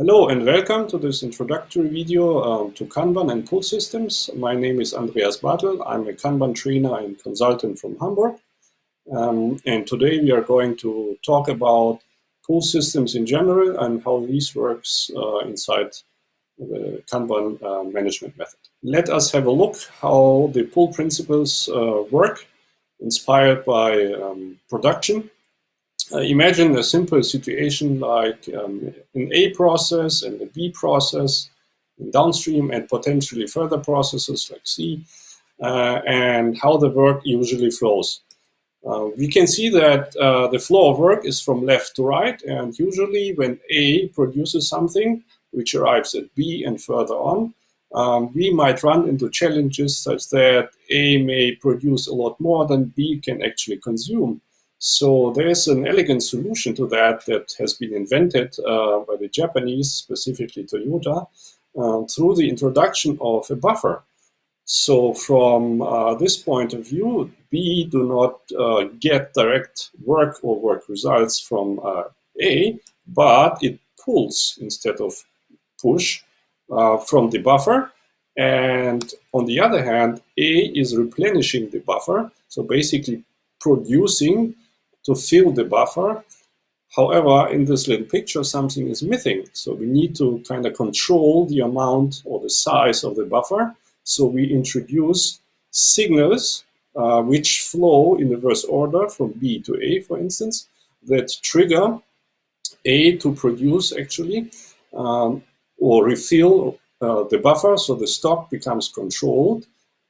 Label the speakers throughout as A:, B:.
A: Hello and welcome to this introductory video to Kanban and Pull systems. My name is Andreas Bartel. I'm a Kanban trainer and consultant from Hamburg. And today we are going to talk about Pull systems in general and how these works inside the Kanban management method. Let us have a look how the Pull principles work, inspired by production. Imagine a simple situation like an A process and a B process, and downstream and potentially further processes like C, and how the work usually flows. We can see that the flow of work is from left to right, and usually when A produces something which arrives at B and further on, we might run into challenges such that A may produce a lot more than B can actually consume. So there's an elegant solution to that has been invented by the Japanese, specifically Toyota, through the introduction of a buffer. So from this point of view, B do not get direct work or work results from A, but it pulls instead of push from the buffer. And on the other hand, A is replenishing the buffer, so basically producing to fill the buffer. However, in this little picture, something is missing. So we need to kind of control the amount or the size of the buffer. So we introduce signals which flow in reverse order from B to A, for instance, that trigger A to produce actually or refill the buffer, so the stock becomes controlled.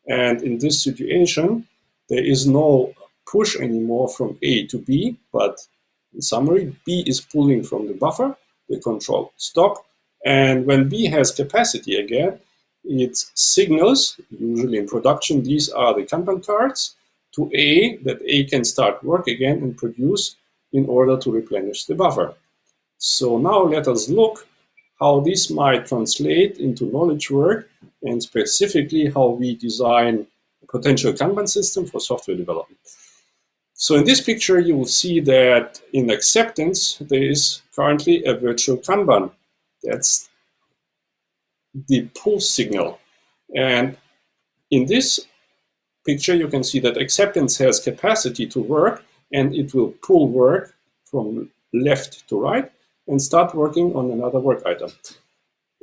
A: And in this situation, there is no push anymore from A to B, but in summary, B is pulling from the buffer, the controlled stock, and when B has capacity again, it signals, usually in production, these are the Kanban cards, to A, that A can start work again and produce in order to replenish the buffer. So now let us look how this might translate into knowledge work, and specifically how we design a potential Kanban system for software development. So in this picture, you will see that in acceptance, there is currently a virtual Kanban. That's the pull signal. And in this picture, you can see that acceptance has capacity to work, and it will pull work from left to right and start working on another work item.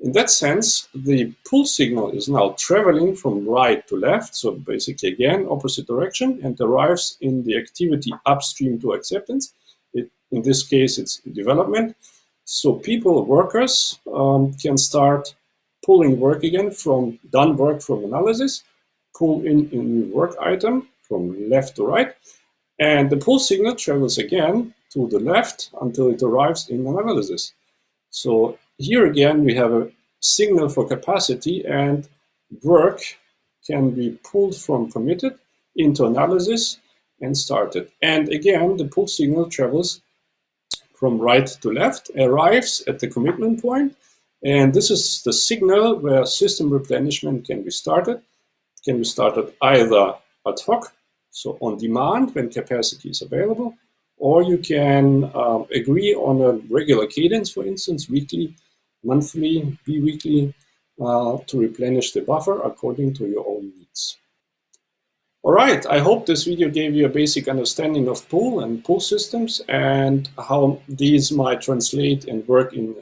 A: In that sense, the pull signal is now traveling from right to left, so basically again, opposite direction, and arrives in the activity upstream to acceptance. In this case, it's development. So people, workers, can start pulling work again from done work from analysis, pull in a new work item from left to right, and the pull signal travels again to the left until it arrives in analysis. So here again, we have a signal for capacity, and work can be pulled from committed into analysis and started. And again, the pull signal travels from right to left, arrives at the commitment point, and this is the signal where system replenishment can be started. It can be started either ad hoc, so on demand when capacity is available, or you can agree on a regular cadence, for instance, weekly, monthly, bi-weekly, to replenish the buffer according to your own needs. All right, I hope this video gave you a basic understanding of pull and pull systems and how these might translate and work in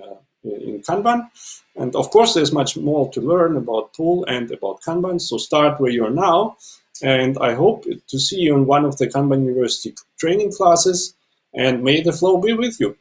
A: Kanban. And of course, there's much more to learn about pull and about Kanban, so start where you are now. And I hope to see you in one of the Kanban University training classes, and may the flow be with you.